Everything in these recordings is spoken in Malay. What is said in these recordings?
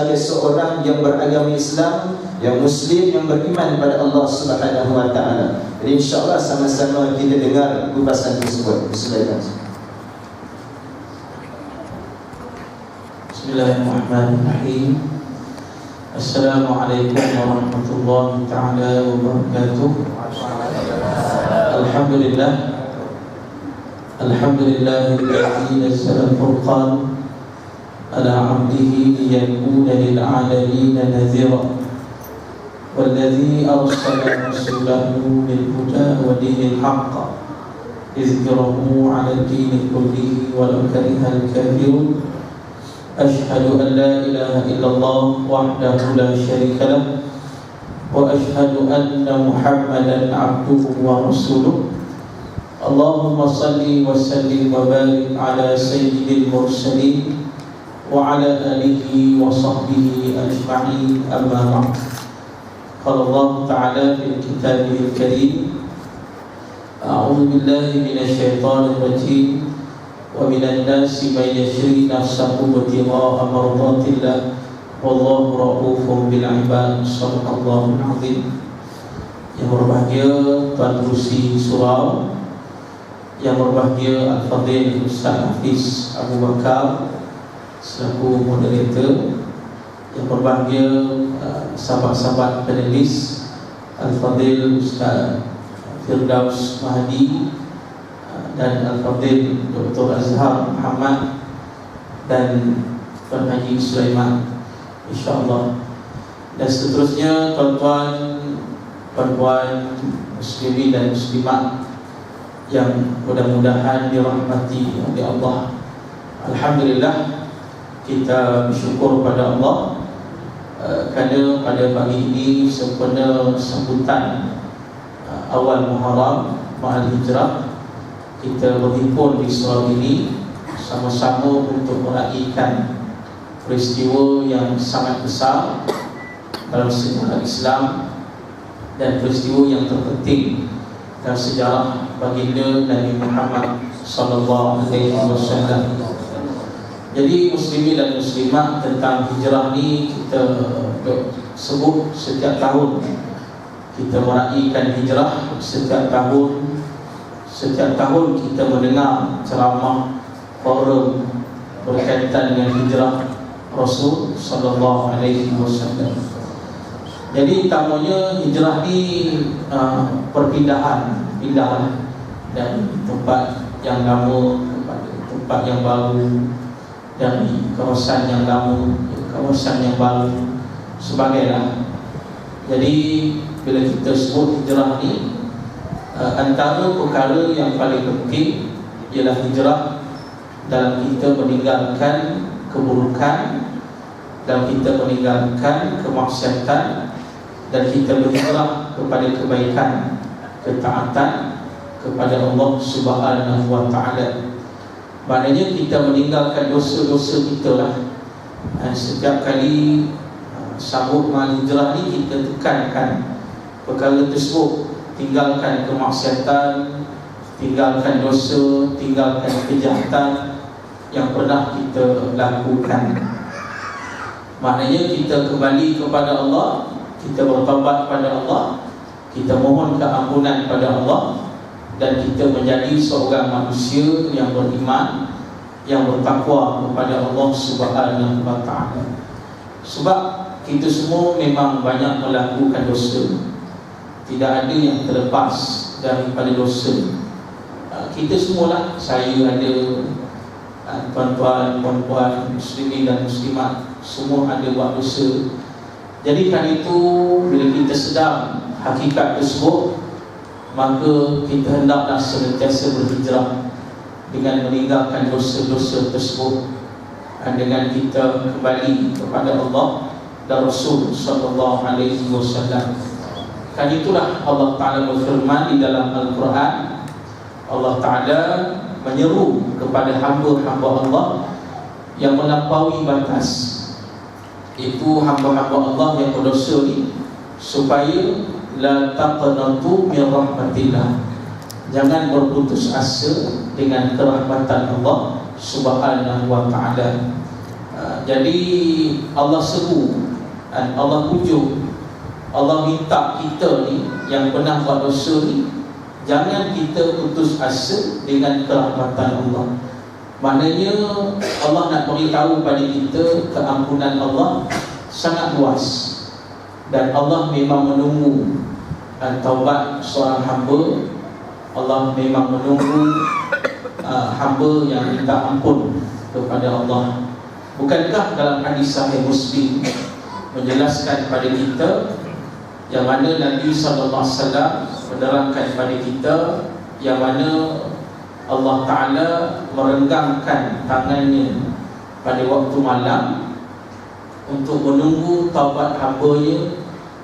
sebagai seorang yang beragama Islam, yang Muslim, yang beriman pada Allah Subhanahu Wa Taala. Jadi insya-Allah sama-sama kita dengar ulasan tersebut. Bismillahirrahmanirrahim. Assalamualaikum warahmatullahi taala wabarakatuh. Alhamdulillah. Alhamdulillahilladzi nazzala al-furqan ala 'abdihi liyakuna lil 'alamin nadhira. Walladzi arsala rasulahu bil huda wa dinil haqq liyudhhirahu 'ala ad-din kullihi walau karihal kafirun. Ashhadu an la ilaha illallah wahdahu la syarika lah wa ashhadu anna Muhammadan 'abduhu wa rasuluh. Allahumma salli wa sallim wa barik ala sayyidil mursalin wa ala alihi wa sahbihi ajma'in, amma ba'd. Qala Allah ta'ala fil kitabihil karim, a'udzu billahi minasy syaithanir rajim, wa minan nasi may yashri nafsahu ibtigha'a mardatillah wallahu ra'ufun bil 'ibad. Shadaqallahul 'azim. Yang berbahagia Tuan Rusi Surau, yang berbahagia Al-Fadhil Ustaz Hafiz Abu Bakar selaku moderator, yang berbahagia sahabat-sahabat panelis Al-Fadhil Ustaz Firdaus Mahdi dan Al-Fadhil Dr. Azhar Muhammad dan Tuan Haji Sulaiman, insyaAllah. Dan seterusnya tuan-tuan, puan-puan muslimin dan muslimat yang mudah-mudahan dirahmati oleh Allah. Alhamdulillah, kita bersyukur pada Allah kerana pada pagi ini sempena sambutan awal Muharram Ma'al Hijrah, kita berhimpun di surau ini sama-sama untuk meraihkan peristiwa yang sangat besar dalam sejarah Islam dan peristiwa yang terpenting dalam sejarah baginda Nabi Muhammad sallallahu alaihi wasallam. Jadi muslimin dan muslimat, tentang hijrah ni kita sebut setiap tahun. Kita meraihkan hijrah setiap tahun. Setiap tahun kita mendengar ceramah forum berkaitan dengan hijrah Rasul sallallahu alaihi wasallam. Jadi utamanya hijrah ni perpindahan dari tempat yang lama kepada tempat yang baru, dari kawasan yang lama ke kawasan yang baru, sebagainya. Jadi bila kita sebut hijrah ni, antara perkara yang paling penting ialah hijrah dalam kita meninggalkan keburukan, dalam kita meninggalkan kemaksiatan, dan kita berhijrah kepada kebaikan, ketaatan kepada Allah Subhanahu Wa Taala. Maknanya kita meninggalkan dosa-dosa kita lah. Setiap kali sambut Ma'al Hijrah ni, kita tekankan perkara tersebut. Tinggalkan kemaksiatan, tinggalkan dosa, tinggalkan kejahatan yang pernah kita lakukan. Maknanya kita kembali kepada Allah, kita bertaubat pada Allah, kita mohon keampunan pada Allah, dan kita menjadi seorang manusia yang beriman, yang bertakwa kepada Allah Subhanahu Wa Taala. Sebab kita semua memang banyak melakukan dosa. Tidak ada yang terlepas daripada dosa. Kita semualah, saya ada, tuan-tuan, puan-puan, muslimin dan muslimat, semua ada buat dosa. Jadi kan itu, bila kita sedar hakikat tersebut, maka kita hendaklah senantiasa berhijrah dengan meninggalkan dosa-dosa tersebut, dengan kita kembali kepada Allah dan Rasul sallallahu alaihi wasallam. Kan itulah Allah Ta'ala berfirman di dalam Al-Quran. Allah Ta'ala menyeru kepada hamba-hamba Allah yang melampaui batas, itu hamba-hamba Allah yang berdosa ni, supaya la taqnatu min rahmatillah, jangan berputus asa dengan kerahmatan Allah Subhanahu Wa Taala. Jadi Allah seru, Allah pujuk, Allah minta kita ni yang pernah buat dosa ni, jangan kita putus asa dengan kerahmatan Allah. Maknanya Allah nak beritahu pada kita keampunan Allah sangat luas, dan Allah memang menunggu taubat seorang hamba. Allah memang menunggu hamba yang minta ampun kepada Allah. Bukankah dalam hadis Sahih Muslim menjelaskan kepada kita, yang mana Nabi SAW menerangkan kepada kita, yang mana Allah Ta'ala merenggangkan tangannya pada waktu malam untuk menunggu taubat hamba-Nya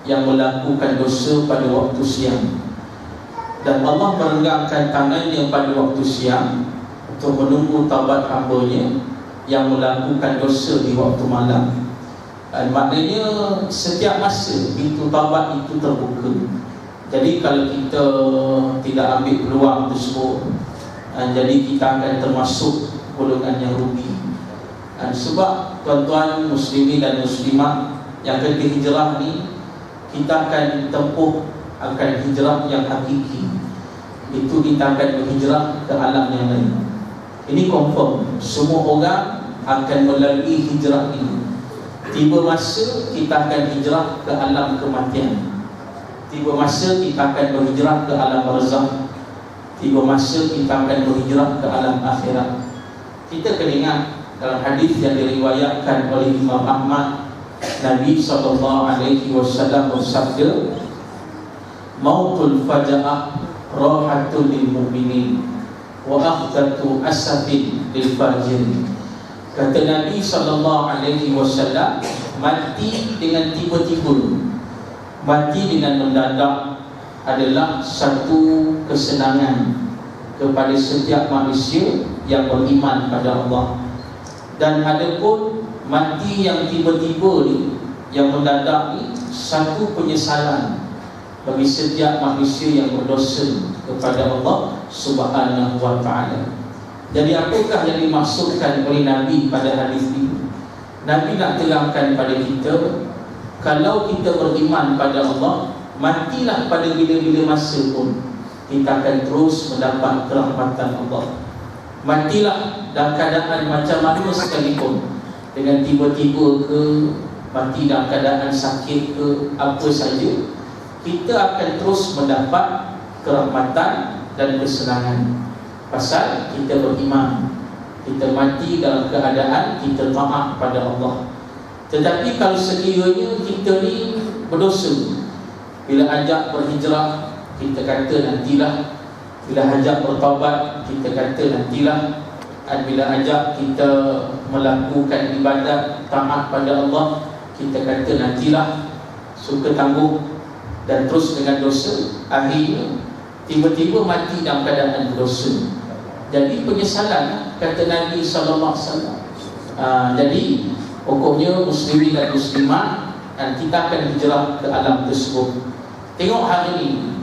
yang melakukan dosa pada waktu siang. Dan Allah merenggangkan tangannya pada waktu siang untuk menunggu taubat hamba-Nya yang melakukan dosa di waktu malam. Maknanya setiap masa pintu taubat itu terbuka. Jadi kalau kita tidak ambil peluang tersebut, jadi kita akan termasuk golongan yang rugi. Sebab tuan-tuan muslimin dan muslimat yang akan berhijrah ni, kita akan tempuh akan hijrah yang hakiki. Itu kita akan berhijrah ke alam yang lain. Ini confirm, semua orang akan melalui hijrah ini. Tiba masa kita akan hijrah ke alam kematian. Tiba masa kita akan berhijrah ke alam barzakh. Tiba masa kita akan berhijrah ke alam akhirat. Kita kena ingat dalam hadis yang diriwayatkan oleh Imam Ahmad, Nabi SAW bersabda, "Mautul faja'ah rahatul lil mu'minin wa akhdatu asafin lil fajir." Kata Nabi SAW, mati dengan tiba-tiba, mati dengan mendadak adalah satu kesenangan kepada setiap manusia yang beriman pada Allah. Dan adapun mati yang tiba-tiba ni, yang mendadak ni, satu penyesalan bagi setiap manusia yang berdosa kepada Allah Subhanahu wa ta'ala. Jadi apakah yang dimaksudkan oleh Nabi pada hadis ini? Nabi nak terangkan pada kita, kalau kita beriman pada Allah, matilah pada bila-bila masa pun, kita akan terus mendapat kerahmatan Allah. Matilah dalam keadaan macam mana sekalipun, dengan tiba-tiba ke, mati dalam keadaan sakit ke, apa saja, kita akan terus mendapat kerahmatan dan kesenangan. Pasal kita beriman, kita mati dalam keadaan kita taat pada Allah. Tetapi kalau sekiranya kita ni berdosa, bila ajak berhijrah, kita kata nantilah. Bila ajak bertaubat, kita kata nantilah. Dan bila ajak kita melakukan ibadat taat pada Allah, kita kata nantilah. Suka tangguh dan terus dengan dosa, akhirnya tiba-tiba mati dalam keadaan berdosa. Jadi penyesalan, kata Nabi SAW. Jadi pokoknya muslimin dan muslimat, dan kita akan hijrah ke alam tersebut. Tengok hari ini,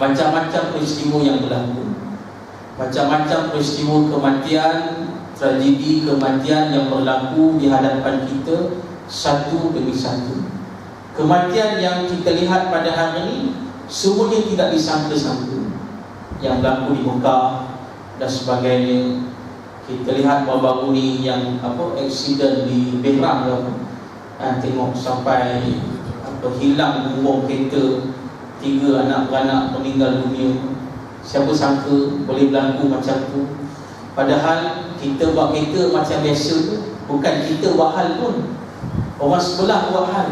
macam-macam peristiwa yang berlaku, macam-macam peristiwa kematian, tragedi kematian yang berlaku di hadapan kita, satu demi satu. Kematian yang kita lihat pada hari ini, semuanya tidak disangka-sangka. Yang berlaku di Mekah dan sebagainya. Kita lihat baru-baru ni yang aksiden di Behram tengok sampai hilang bumbung kereta, 3 anak-beranak meninggal dunia. Siapa sangka boleh berlaku macam tu? Padahal kita buat kereta macam biasa tu, bukan kita buat hal pun, orang sebelah buat hal.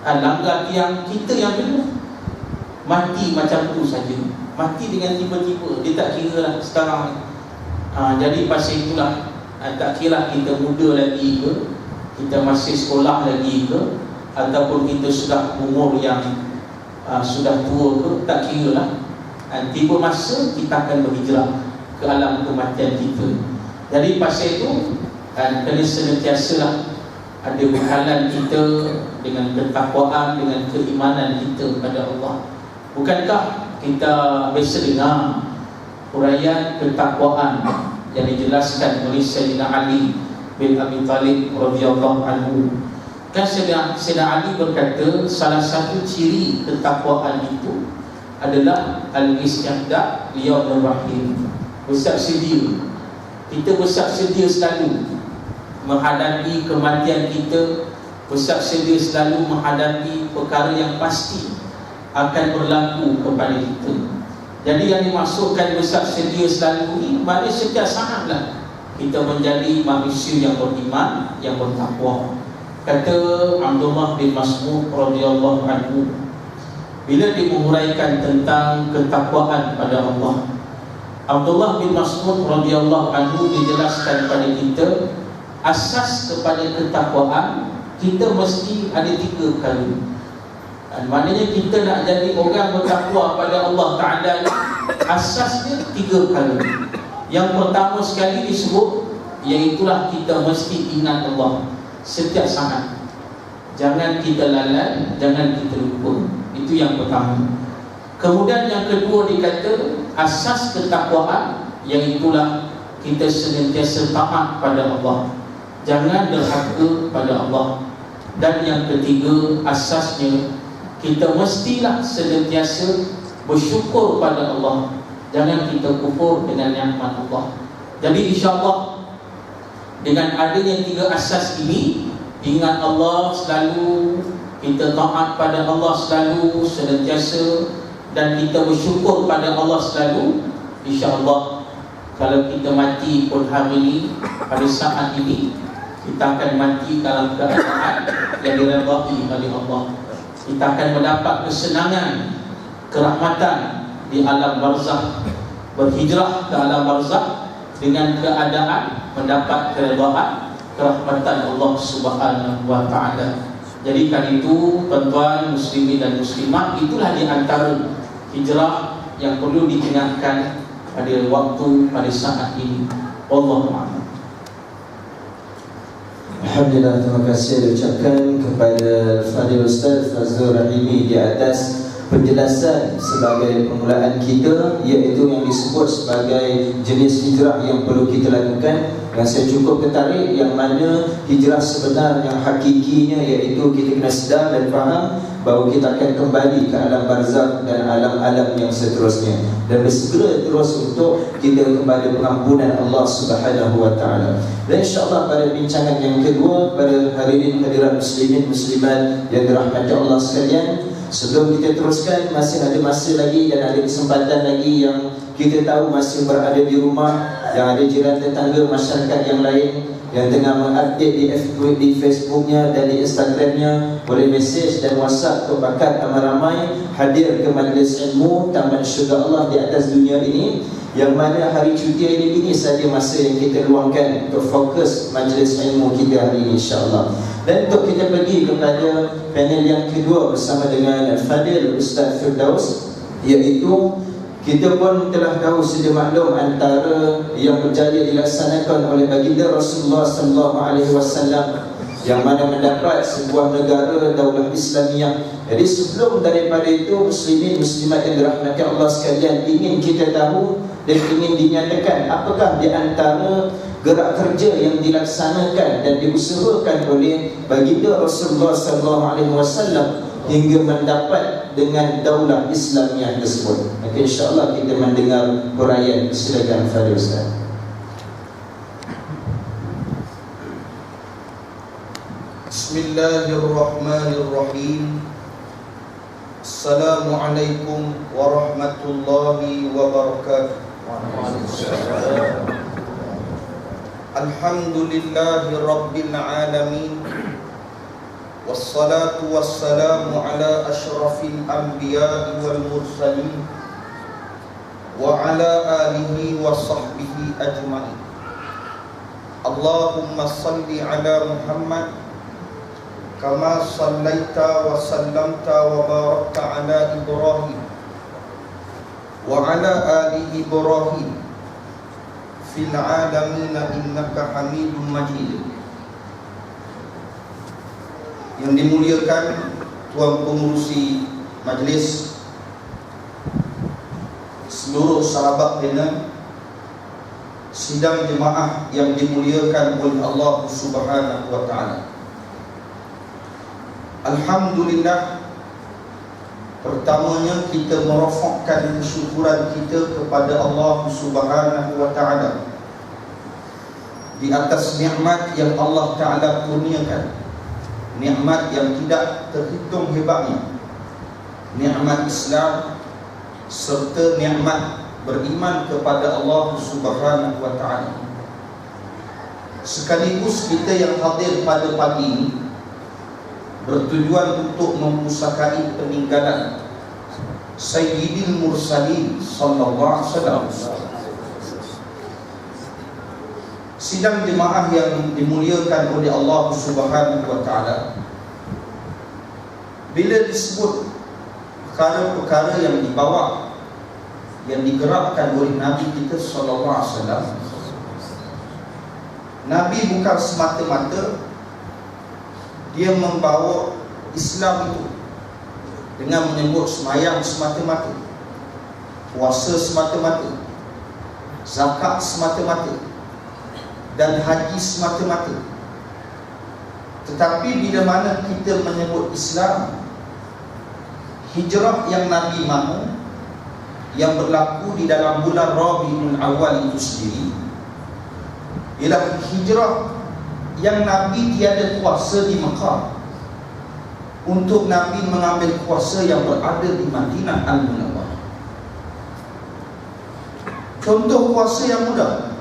Langgar tiang, kita yang kena. Mati macam tu saja, mati dengan tiba-tiba. Dia tak kira lah sekarang ni. Jadi pasal itulah, tak kira kita muda lagi ke, kita masih sekolah lagi ke, ataupun kita sudah umur yang sudah tua ke, tak kira lah. Tiba masa kita akan berhijrah ke alam kematian kita. Jadi pasal itu kena senantiasalah ada berhalan kita dengan ketakwaan, dengan keimanan kita kepada Allah. Bukankah kita biasa dengar huraian ketakwaan yang dijelaskan oleh Sayyidina Ali bin Abi Talib radhiyallahu anhu. Kan Sayyidina Ali berkata, salah satu ciri ketakwaan itu adalah al-isti'dad liyaumir rahim. Bersedia. Kita bersedia selalu menghadapi kematian kita, bersedia selalu menghadapi perkara yang pasti akan berlaku kepada kita. Jadi yang dimaksudkan bersedia selalu ini, maknanya setiap saatlah kita menjadi manusia yang beriman, yang bertakwa. Kata Abdullah bin Mas'ud radhiyallahu anhu, bila dia menguraikan tentang ketakwaan pada Allah, Abdullah bin Mas'ud radhiyallahu anhu dijelaskan kepada kita, asas kepada ketakwaan kita mesti ada 3 perkara. Maknanya kita nak jadi orang bertakwa pada Allah Ta'ala, asasnya 3 perkara. Yang pertama sekali disebut, iaitulah kita mesti ingat Allah setiap saat. Jangan kita lalai, jangan kita lupa. Itu yang pertama. Kemudian yang kedua dikata, asas ketakwaan, iaitulah kita senantiasa taat pada Allah, jangan derhaka pada Allah. Dan yang ketiga, asasnya kita mestilah senantiasa bersyukur pada Allah, jangan kita kufur dengan nikmat Allah. Jadi insya-Allah dengan adanya 3 asas ini, ingat Allah selalu, kita taat pada Allah selalu, senantiasa, dan kita bersyukur pada Allah selalu, insya-Allah kalau kita mati pun hari ini, pada saat ini, kita akan mati dalam keadaan yang diredai oleh Allah. Kita akan mendapat kesenangan, kerahmatan di alam barzakh, berhijrah ke alam barzakh dengan keadaan mendapat keredaan, kerahmatan Allah Subhanahu wa taala. Jadi kali itu tuan-tuan muslimin dan muslimat, itulah di antara hijrah yang perlu diingatkan pada waktu, pada saat ini. Wallahu a'lam. Alhamdulillah, terima kasih diucapkan kepada Fadil Ustaz Fazlur Rahimi di atas penjelasan sebagai permulaan kita, iaitu yang disebut sebagai jenis hijrah yang perlu kita lakukan. Yang saya cukup tertarik, yang mana hijrah sebenar yang hakikinya, iaitu kita kena sedar dan faham bahawa kita akan kembali ke alam barzakh dan alam-alam yang seterusnya, dan bersegera terus untuk kita kepada pengampunan Allah Subhanahu wa taala. Dan insya-Allah pada bincangan yang kedua, pada hadirin hadirat muslimin muslimat yang dirahmati Allah sekalian, sebelum kita teruskan, masih ada masa lagi dan ada kesempatan lagi yang kita tahu masih berada di rumah, yang ada jiran tetangga masyarakat yang lain yang tengah mengupdate di Facebooknya dan di Instagramnya, boleh mesej dan WhatsApp ke bakat ramai hadir ke majlis ilmu Taman Syurga Allah di atas dunia ini, yang mana hari cuti ini saja masa yang kita luangkan untuk fokus majlis ilmu kita hari ini, insya-Allah. Dan untuk kita pergi kepada panel yang kedua bersama dengan Fadil Ustaz Firdaus, iaitu kita pun telah tahu sedia maklum antara yang berjaya dilaksanakan oleh baginda Rasulullah sallallahu alaihi wasallam, yang mana mendapat sebuah negara daulah Islamiah. Jadi sebelum daripada itu, muslimin muslimat yang dirahmati Allah sekalian, ingin kita tahu dan ingin dinyatakan apakah di antara gerak kerja yang dilaksanakan dan diusahakan oleh baginda Rasulullah sallallahu alaihi wasallam hingga mendapat dengan daulah Islamiah tersebut. Maka insya-Allah kita mendengar huraian. Silakan Fadil Ustaz. Bismillahirrahmanirrahim. Assalamualaikum warahmatullahi wabarakatuh. Alhamdulillahi rabbil alamin, wassalatu wassalamu ala asyrafil anbiya'i wal mursalin wa ala alihi wa sahbihi ajma'in. Allahumma salli ala Muhammad kama sallaita wa sallamta wa barakta ala Ibrahim wa ala ali Ibrahim fil alamin innaka Hamidum Majid. Yang dimuliakan tuan pengurusi majlis, seluruh sahabat bina, sidang jemaah yang dimuliakan oleh Allah Subhanahu wa taala. Alhamdulillah, pertamanya kita merofakkan kesyukuran kita kepada Allah Subhanahu wa taala di atas nikmat yang Allah taala kurniakan, nikmat yang tidak terhitung hebatnya, nikmat Islam serta nikmat beriman kepada Allah Subhanahu wa taala. Sekaligus kita yang hadir pada pagi ini bertujuan untuk memusakai peninggalan Sayyidil Mursalin sallallahu alaihi wasallam. Sidang jemaah yang dimuliakan oleh Allah Subhanahu wa taala, bila disebut perkara-perkara yang dibawa, yang digerakkan oleh Nabi kita sallallahu alaihi wasallam, Nabi bukan semata-mata dia membawa Islam itu dengan menyebut sembahyang semata-mata, puasa semata-mata, zakat semata-mata, dan haji semata-mata. Tetapi bila mana kita menyebut Islam, hijrah yang Nabi mahu, yang berlaku di dalam bulan Rabiul Awal itu sendiri, ialah hijrah yang Nabi tiada kuasa di Mekah, untuk Nabi mengambil kuasa yang berada di Madinah Al-Munawwarah. Contoh kuasa yang mudah,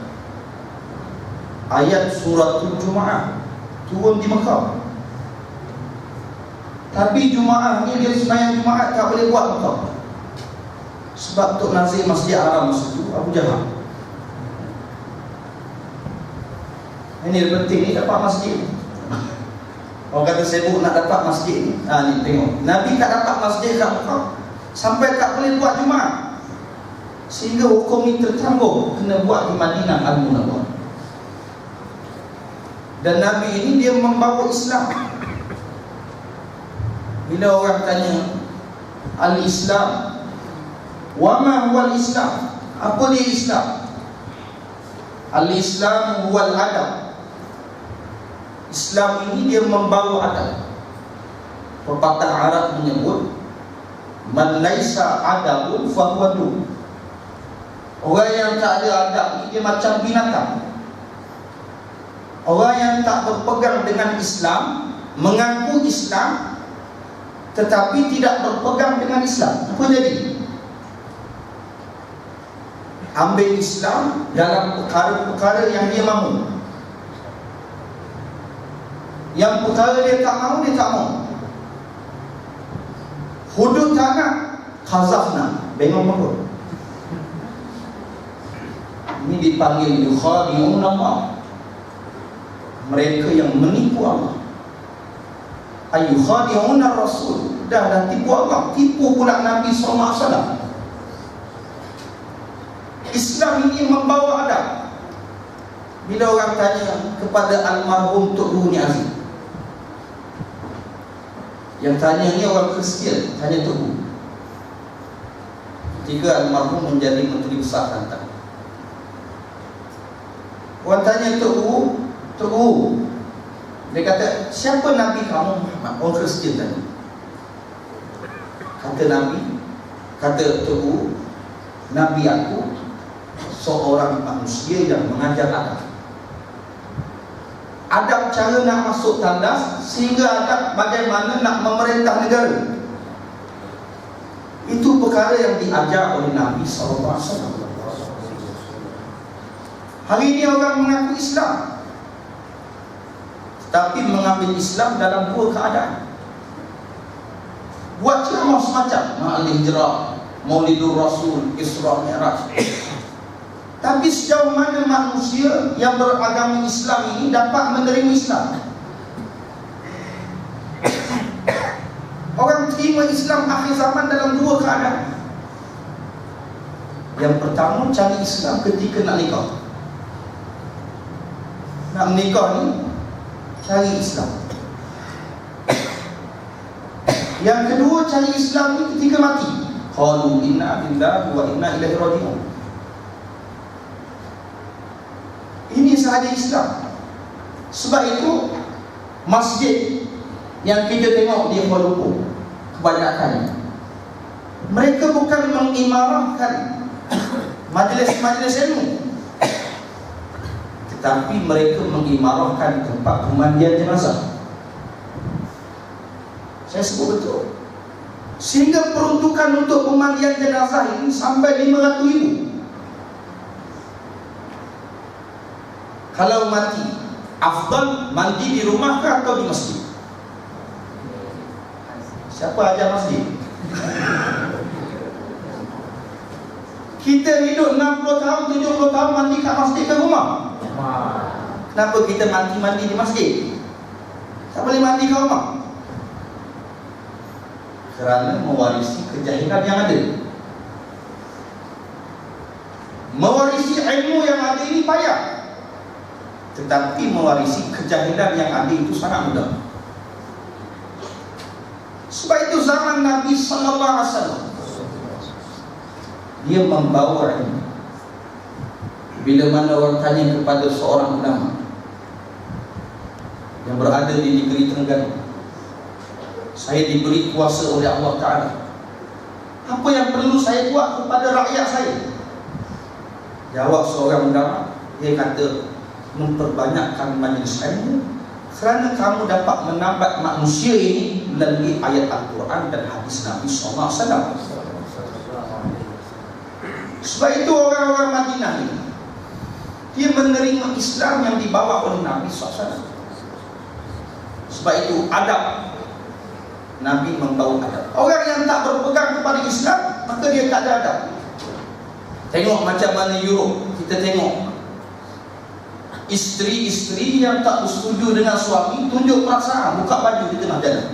ayat suratul Jumaah turun di Mekah. Tapi Jumaah ni dia sembahyang Jumaat tak boleh buat Mekah, sebab Tok Nazir Masjid Haram masa tu Abu Jahal. Ini penting ni, dapat masjid. Orang kata sibuk nak dapat masjid ni. Ni tengok, Nabi tak dapat masjid kat Mekah, sampai tak boleh buat Jumaat, sehingga hukum ini tertangguh kena buat di Madinah Al-Munawwarah. Dan Nabi ini dia membawa Islam. Bila orang tanya Al-Islam, wa ma huwa al-Islam, apa dia Islam? Al-Islam huwa al-adab. Islam ini dia membawa adab. Pepatah Arab menyebut, man laisa adabun fahuwa dun. Orang yang tak ada adab ni dia macam binatang. Orang yang tak berpegang dengan Islam, mengaku Islam tetapi tidak berpegang dengan Islam, apa jadi? Ambil Islam dalam perkara-perkara yang dia mahu, yang perkara dia tak mahu, dia tak mahu. Hudud tanah, khazafna, bengong perut. Ini dipanggil yukhadi'un Allah, mereka yang menipu Allah. Ayyukhadi'un Rasul, dah tipu Allah, tipu pula Nabi SAW. Islam ini membawa adab. Bila orang tanya kepada almarhum Tok Ruhuni Azim, yang tanya ni orang Kristian, tanya Tok Ruh ketika almarhum menjadi Menteri Besar Kelantan. Orang tanya Tok Ruh, dia kata, siapa Nabi kamu Muhammad? Orang Kristian tadi. Kata Nabi, kata Tok Ruh, Nabi aku seorang manusia yang mengajar adab. Adab cara nak masuk tandas, sehingga adab bagaimana nak memerintah negara. Itu perkara yang diajar oleh Nabi SAW. Hari ini orang mengaku Islam, tetapi mengambil Islam dalam dua keadaan. Buat ceramah semacam Al-Hijrah, Maulidur Rasul, Isra Mi'raj. Tapi sejauh mana manusia yang beragama Islam ini dapat menerima Islam? Orang terima Islam akhir zaman dalam dua keadaan. Yang pertama, cari Islam ketika nak nikah. Nak menikah ni, cari Islam. Yang kedua, cari Islam ni ketika mati. Qalu inna lillahi wa inna ilaihi raji'un. sahaja Islam. Sebab itu masjid yang kita tengok di Kuala Lumpur kebanyakannya, mereka bukan mengimarahkan majlis-majlis ilmu, tetapi mereka mengimarahkan tempat pemandian jenazah. Saya sebut betul. Sehingga peruntukan untuk pemandian jenazah ini sampai 500,000. Kalau mati, afdal mandi di rumah ke atau di masjid? Siapa ajar masjid? Kita hidup 60 tahun, 70 tahun mandi kat masjid ke rumah? Kenapa kita mandi di masjid? Tak boleh mandi ke rumah? Kerana mewarisi kejahilan yang ada. Mewarisi ilmu yang ada ini payah, tetapi mewarisi kejahilan yang ada itu sangat mudah. Sebab itu zaman Nabi sallallahu alaihi wasallam, dia membawa ilmu. Bila mana orang tanya kepada seorang ulama yang berada di negeri Terengganu, saya diberi kuasa oleh Allah Ta'ala, apa yang perlu saya buat kepada rakyat saya? Jawab seorang ulama, dia kata, memperbanyakkan majlis ilmu, kerana kamu dapat menambah manusia ini melalui ayat Al-Quran dan hadis Nabi SAW. Sebab itu orang-orang Madinah ini, dia menerima Islam yang dibawa oleh Nabi SAW. Sebab itu adab, Nabi membawa adab. Orang yang tak berpegang kepada Islam, maka dia tak ada adab. Tengok macam mana Europe, kita tengok isteri-isteri yang tak bersetuju dengan suami tunjuk perasaan, buka baju di tengah jalan.